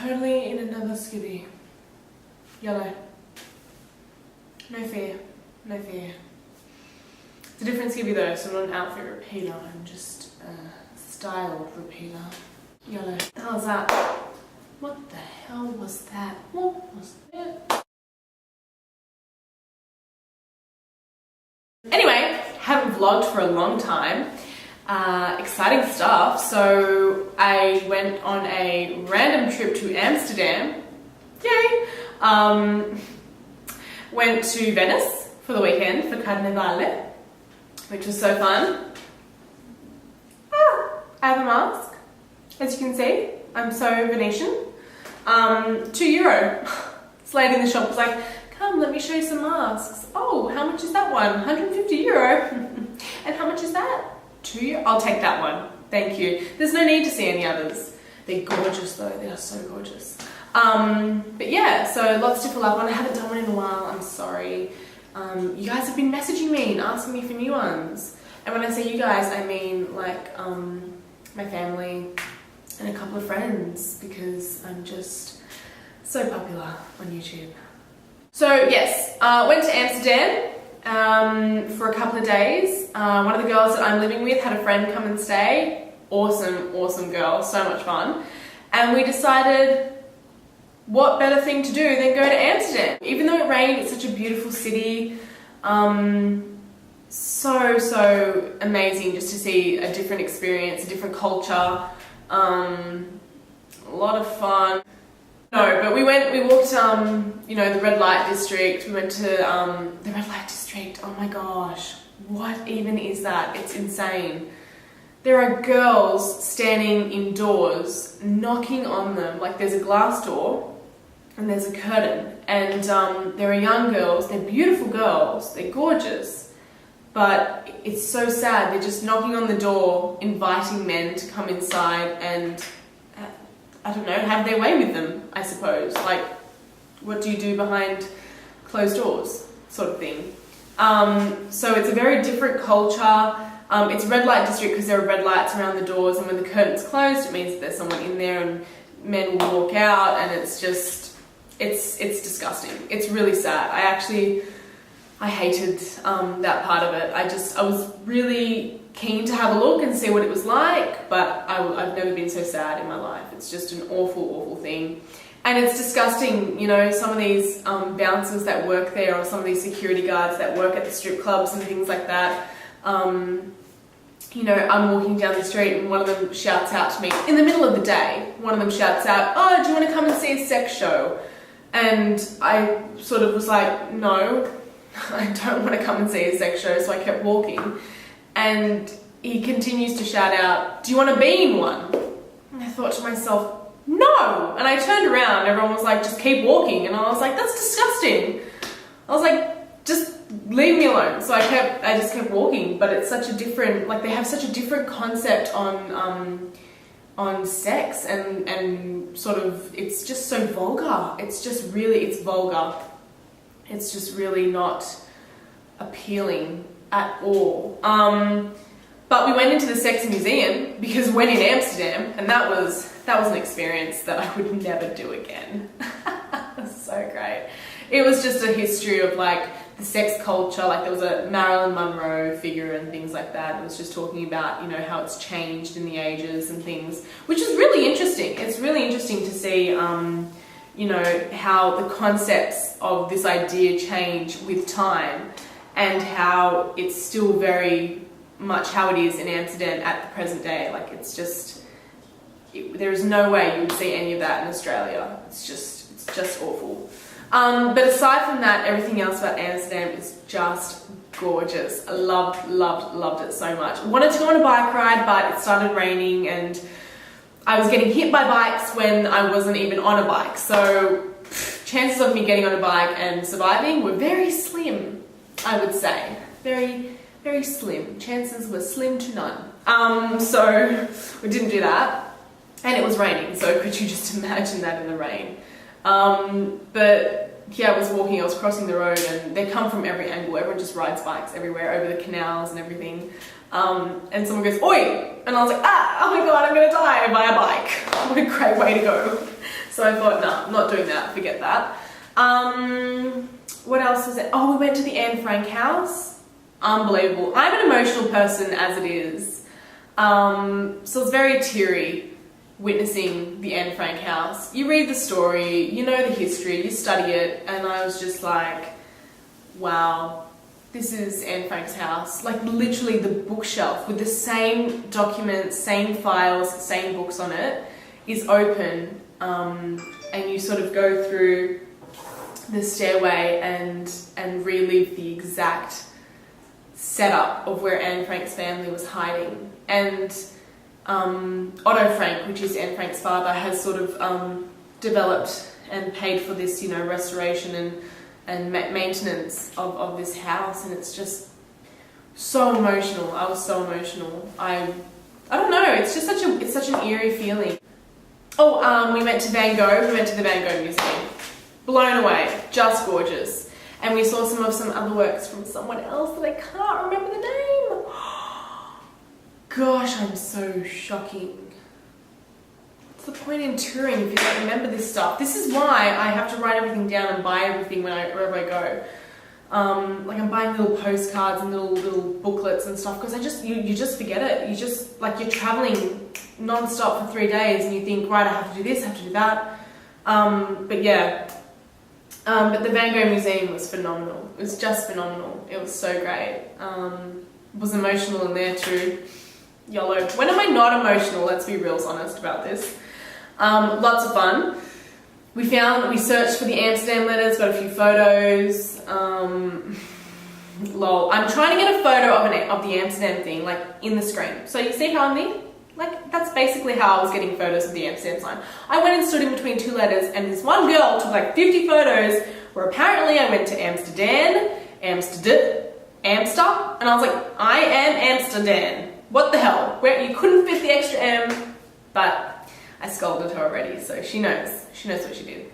totally in another skivvy. Yellow. No fear. No fear. It's a different skivvy though, so I'm not an outfit repeater, I'm just a style repeater. Yellow. What the hell is that? What the hell was that? What was that? Anyway, haven't vlogged for a long time. Exciting stuff. So I went on a random trip to Amsterdam. Yay! Went to Venice for the weekend for Carnevale, which was so fun. I have a mask, as you can see. I'm so Venetian. €2. This lady in the shop was like, come, let me show you some masks. Oh, how much is that one? €150. And how much is that? €2. I'll take that one. Thank you. There's no need to see any others. They're gorgeous though. They are so gorgeous. But yeah, so lots to fill up on. I haven't done one in a while. I'm sorry. You guys have been messaging me and asking me for new ones. And when I say you guys, I mean like my family and a couple of friends, because I'm just so popular on YouTube. So yes, went to Amsterdam for a couple of days. One of the girls that I'm living with had a friend come and stay. Awesome, awesome girl, so much fun. And we decided, what better thing to do than go to Amsterdam? Even though it rained, it's such a beautiful city. So amazing just to see a different experience, a different culture. A lot of fun. No, but we walked, you know, the red light district. We went to the red light district. Oh my gosh, what even is that? It's insane. There are girls standing indoors, knocking on them. Like there's a glass door and there's a curtain. And there are young girls, they're beautiful girls, they're gorgeous. But it's so sad, they're just knocking on the door, inviting men to come inside and, I don't know, have their way with them, I suppose. Like, what do you do behind closed doors, sort of thing. So it's a very different culture. It's a red light district because there are red lights around the doors, and when the curtain's closed, it means that there's someone in there and men will walk out, and it's just, it's disgusting. It's really sad. I hated that part of it. I was really keen to have a look and see what it was like, but I've never been so sad in my life. It's just an awful, awful thing. And it's disgusting, you know, some of these bouncers that work there, or some of these security guards that work at the strip clubs and things like that. You know, I'm walking down the street and one of them shouts out to me in the middle of the day. One of them shouts out, "Oh, do you want to come and see a sex show?" And I sort of was like, no, I don't want to come and see a sex show. So I kept walking, and he continues to shout out, "Do you want to be in one?" And I thought to myself, no. And I turned around, everyone was like, "Just keep walking." And I was like, that's disgusting. I was like, just leave me alone. So I just kept walking. But it's such a different, like, they have such a different concept on sex, and sort of, it's just so vulgar. It's just really, it's vulgar. It's just really not appealing at all. But we went into the sex museum because we went in Amsterdam, and that was an experience that I would never do again. It was so great. It was just a history of like the sex culture. Like there was a Marilyn Monroe figure and things like that. It was just talking about, you know, how it's changed in the ages and things, which is really interesting. It's really interesting to see, you know, how the concepts of this idea change with time, and how it's still very much how it is in Amsterdam at the present day. Like it's just, there is no way you would see any of that in Australia. It's just awful. But aside from that, everything else about Amsterdam is just gorgeous. I loved it so much. I wanted to go on a bike ride, but it started raining and I was getting hit by bikes when I wasn't even on a bike. So chances of me getting on a bike and surviving were very slim, I would say. Very, very slim. Chances were slim to none. So we didn't do that. And it was raining, so could you just imagine that in the rain? But yeah, I was crossing the road, and they come from every angle. Everyone just rides bikes everywhere, over the canals and everything. And someone goes, "Oi!" And I was like, oh my god, I'm gonna die by a bike. What a great way to go. So I thought, nah, I'm not doing that, forget that. What else was it? Oh, we went to the Anne Frank house. Unbelievable. I'm an emotional person as it is. So it's very teary witnessing the Anne Frank house. You read the story, you know the history, you study it, and I was just like, wow, this is Anne Frank's house. Like literally the bookshelf with the same documents, same files, same books on it is open, and you sort of go through the stairway and relive the exact setup of where Anne Frank's family was hiding. And Otto Frank, which is Anne Frank's father, has sort of developed and paid for this, you know, restoration and maintenance of this house, and it's just so emotional. I was so emotional. I don't know. It's just such an eerie feeling. Oh, we went to Van Gogh. We went to the Van Gogh Museum. Blown away. Just gorgeous. And we saw some other works from someone else that I can't remember the name. Gosh, I'm so shocking. What's the point in touring if you don't remember this stuff? This is why I have to write everything down and buy everything wherever I go. Like I'm buying little postcards and little booklets and stuff because you just forget it. You just, like, you're traveling non-stop for 3 days and you think, right, I have to do this, I have to do that. But yeah. But the Van Gogh Museum was phenomenal. It was just phenomenal. It was so great. Was emotional in there too. Yolo. When am I not emotional? Let's be real honest about this. Lots of fun. We searched for the Amsterdam letters, got a few photos. Lol. I'm trying to get a photo of the Amsterdam thing, like, in the screen. So you see how I'm there? Like, that's basically how I was getting photos of the Amsterdam sign. I went and stood in between two letters, and this one girl took like 50 photos where apparently I went to Amsterdam, Amster, and I was like, I am Amsterdam. What the hell? Where you couldn't fit the extra M, but I scolded her already, so she knows. She knows what she did.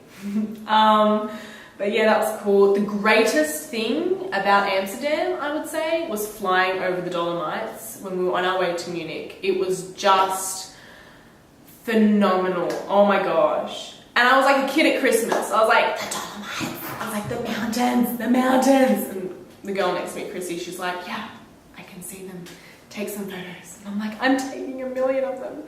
But yeah, that was cool. The greatest thing about Amsterdam, I would say, was flying over the Dolomites when we were on our way to Munich. It was just phenomenal. Oh my gosh. And I was like a kid at Christmas. I was like, the Dolomites. I was like, the mountains. And the girl next to me, Chrissy, she's like, yeah, I can see them. Take some photos. And I'm like, I'm taking 1 million of them.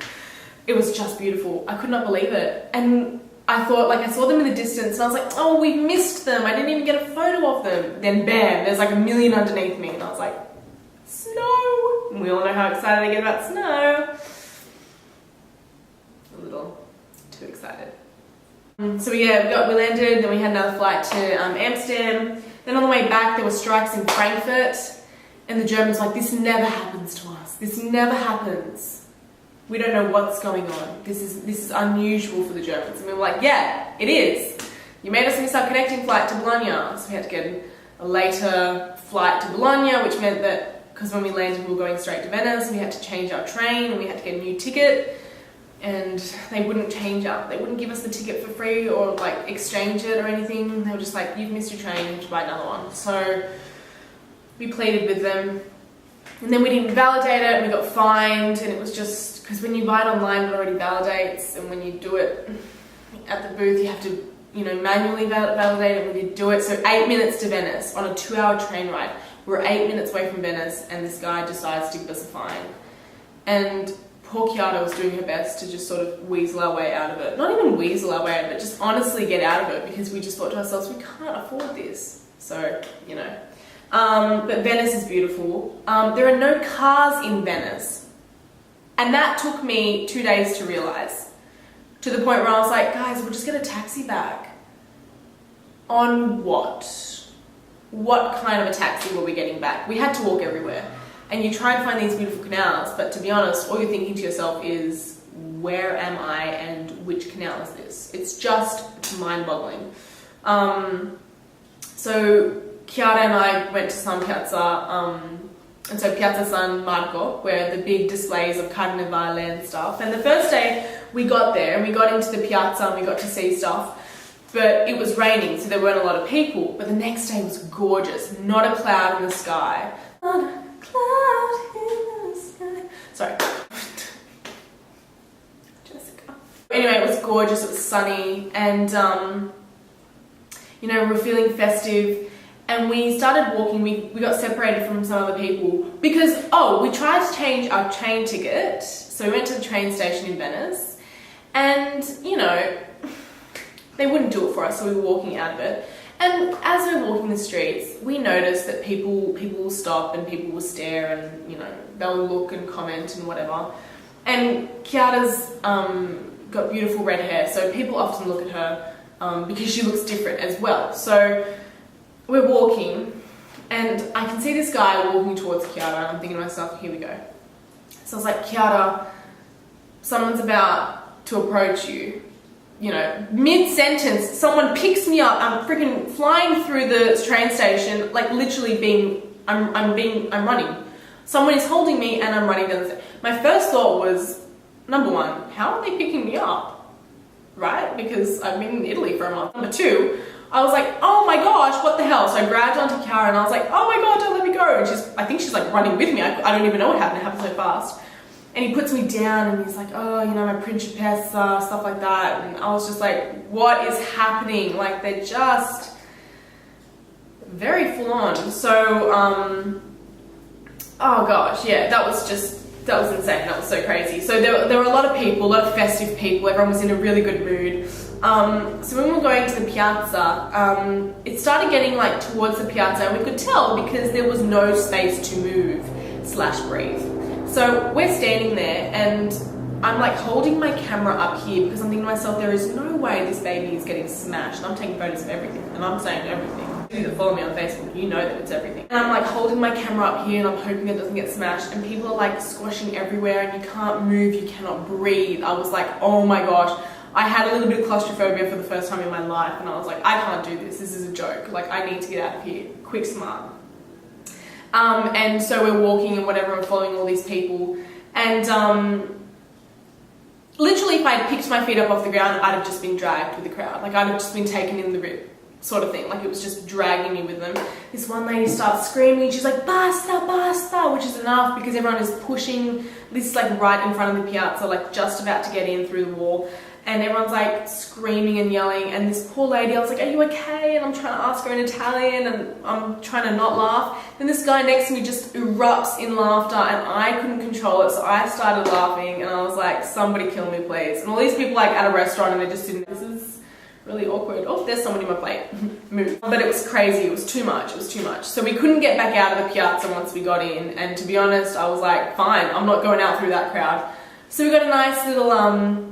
It was just beautiful. I could not believe it. And I thought, like, I saw them in the distance and I was like, oh, we missed them. I didn't even get a photo of them. Then bam, there's like 1 million underneath me. And I was like, snow. And we all know how excited I get about snow. A little too excited. So yeah, we landed, then we had another flight to Amsterdam. Then on the way back, there were strikes in Frankfurt. And the Germans were like, this never happens to us. This never happens. We don't know what's going on. This is unusual for the Germans. And we were like, yeah, it is. You made us miss our connecting flight to Bologna. So we had to get a later flight to Bologna, which meant that, because when we landed we were going straight to Venice, we had to change our train and we had to get a new ticket. And they wouldn't give us the ticket for free or like exchange it or anything. They were just like, you've missed your train, you have to buy another one. So we pleaded with them. And then we didn't validate it and we got fined, and it was just, because when you buy it online it already validates, and when you do it at the booth you have to, you know, manually validate it when you do it. So 8 minutes to Venice on a 2-hour train ride. We're 8 minutes away from Venice and this guy decides to give us a fine. And poor Kiara was doing her best to just sort of weasel our way out of it. Not even weasel our way out of it, just honestly get out of it, because we just thought to ourselves, we can't afford this. So, you know. But Venice is beautiful. There are no cars in Venice. And that took me 2 days to realise. To the point where I was like, guys, we'll just get a taxi back. On what? What kind of a taxi were we getting back? We had to walk everywhere. And you try and find these beautiful canals, but to be honest, all you're thinking to yourself is, where am I and which canal is this? It's just mind-boggling. So Chiara and I went to San Piazza, and so Piazza San Marco, where the big displays of Carnevale and stuff. And the first day we got there and we got into the piazza and we got to see stuff, but it was raining, so there weren't a lot of people. But the next day was gorgeous, not a cloud in the sky. Not a cloud in the sky. Sorry. Jessica. Anyway, it was gorgeous, it was sunny, and you know, we were feeling festive, and we started walking. We got separated from some other people because, we tried to change our train ticket. So we went to the train station in Venice, and you know, they wouldn't do it for us, so we were walking out of it. And as we were walking the streets, we noticed that people will stop and people will stare, and you know, they'll look and comment and whatever. And Chiara's got beautiful red hair, so people often look at her because she looks different as well. So we're walking, and I can see this guy walking towards Chiara, and I'm thinking to myself, here we go. So I was like, Chiara, someone's about to approach you. You know, mid-sentence, someone picks me up, I'm freaking flying through the train station, like literally I'm running. Someone is holding me and I'm running down the stairs. My first thought was, number one, how are they picking me up? Right? Because I've been in Italy for a month. Number two, I was like, oh my gosh, what the hell? So I grabbed onto Chiara and I was like, oh my god, don't let me go. And I think she's like running with me. I don't even know what happened. It happened so fast. And he puts me down and he's like, oh, you know, my principessa, stuff like that. And I was just like, what is happening? Like, they're just very full on. So, oh gosh, yeah, that was insane. That was so crazy. So there were a lot of people, a lot of festive people. Everyone was in a really good mood. So when we were going to the piazza, it started getting like towards the piazza, and we could tell because there was no space to move / breathe. So we're standing there, and I'm like holding my camera up here because I'm thinking to myself, there is no way this baby is getting smashed. And I'm taking photos of everything, and I'm saying everything. You that follow me on Facebook, you know that it's everything. And I'm like holding my camera up here, and I'm hoping it doesn't get smashed. And people are like squashing everywhere, and you can't move, you cannot breathe. I was like, oh my gosh. I had a little bit of claustrophobia for the first time in my life, and I was like, I can't do this. This is a joke. Like, I need to get out of here. Quick, smart. And so we're walking and whatever, and following all these people. And literally, if I had picked my feet up off the ground, I'd have just been dragged with the crowd. Like, I'd have just been taken in the rib, sort of thing. Like, it was just dragging me with them. This one lady starts screaming. She's like, basta, basta, which is enough because everyone is pushing. This is like right in front of the piazza, like just about to get in through the wall. And everyone's like screaming and yelling, and this poor lady, I was like, are you okay? And I'm trying to ask her in Italian, and I'm trying to not laugh. Then this guy next to me just erupts in laughter, and I couldn't control it, so I started laughing, and I was like, somebody kill me please. And all these people like at a restaurant, and they just didn't, this is really awkward. Oh, there's someone in my plate. Move. But it was crazy, it was too much, So we couldn't get back out of the piazza once we got in, and to be honest, I was like, fine, I'm not going out through that crowd. So we got a nice little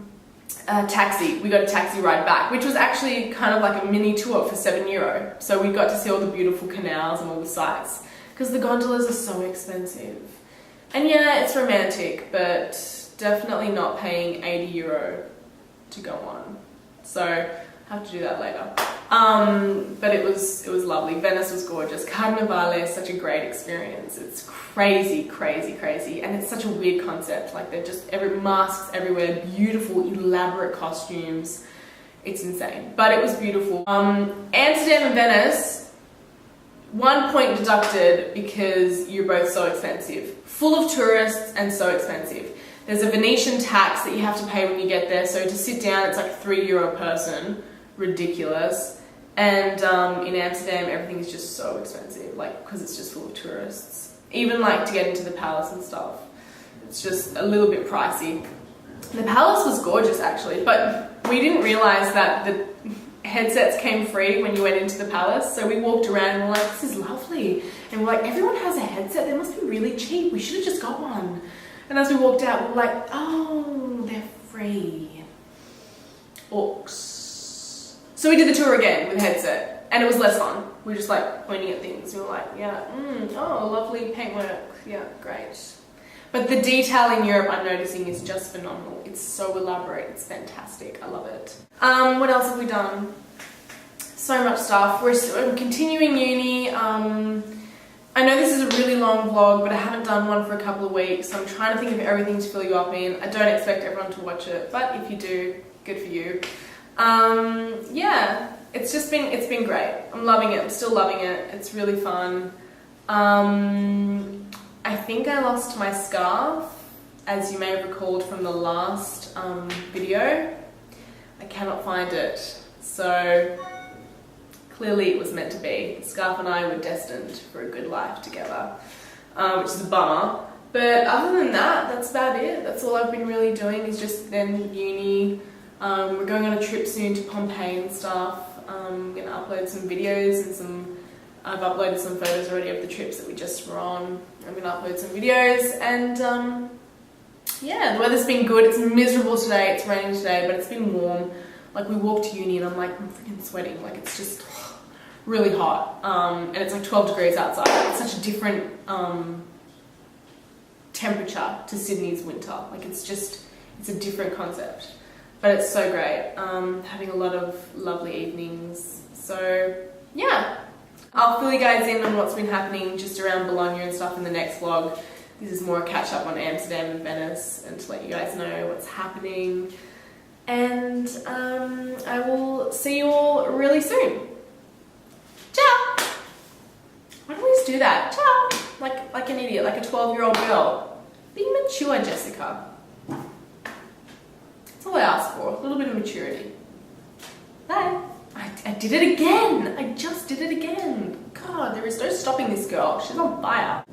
taxi. We got a taxi ride back, which was actually kind of like a mini tour for €7. So we got to see all the beautiful canals and all the sights, because the gondolas are so expensive. And yeah, it's romantic, but definitely not paying €80 to go on. So I have to do that later. But it was lovely. Venice was gorgeous. Carnivale is such a great experience. It's crazy, crazy, crazy. And it's such a weird concept. Like, they're just masks everywhere, beautiful, elaborate costumes. It's insane. But it was beautiful. Amsterdam and Venice, 1 point deducted because you're both so expensive. Full of tourists and so expensive. There's a Venetian tax that you have to pay when you get there. So to sit down, it's like €3 a person. Ridiculous. And in Amsterdam, everything is just so expensive, like, because it's just full of tourists. Even like to get into the palace and stuff, it's just a little bit pricey. The palace was gorgeous actually, but we didn't realize that the headsets came free when you went into the palace. So we walked around and we're like, this is lovely. And we're like, everyone has a headset, they must be really cheap. We should have just got one. And as we walked out, we were like, oh, they're free. Orcs. So we did the tour again with a headset, and it was less fun. We were just like pointing at things. We were like, yeah, oh, lovely paintwork. Yeah, great. But the detail in Europe, I'm noticing, is just phenomenal. It's so elaborate. It's fantastic. I love it. What else have we done? So much stuff. We're continuing uni. I know this is a really long vlog, but I haven't done one for a couple of weeks. So I'm trying to think of everything to fill you up in. I don't expect everyone to watch it, but if you do, good for you. Yeah, it's been great. I'm loving it. I'm still loving it. It's really fun. I think I lost my scarf, as you may have recalled from the last video. I cannot find it. So clearly it was meant to be. The scarf and I were destined for a good life together, which is a bummer. But other than that, that's about it. That's all I've been really doing is just then uni. We're going on a trip soon to Pompeii and stuff. I'm going to upload some videos and I've uploaded some photos already of the trips that we just were on. I'm going to upload some videos and yeah, the weather's been good. It's miserable today, it's raining today, but it's been warm. Like we walked to uni and I'm freaking sweating. Like it's just really hot. And it's like 12 degrees outside. It's such a different temperature to Sydney's winter. Like it's a different concept. But it's so great. Having a lot of lovely evenings. So yeah, I'll fill you guys in on what's been happening just around Bologna and stuff in the next vlog. This is more a catch up on Amsterdam and Venice and to let you guys know what's happening. And I will see you all really soon. Ciao! Why do I always do that? Ciao! Like an idiot, like a 12-year-old girl. Be mature, Jessica. That's all I ask for, a little bit of maturity. Bye. I did it again. I just did it again. God, there is no stopping this girl. She's on fire.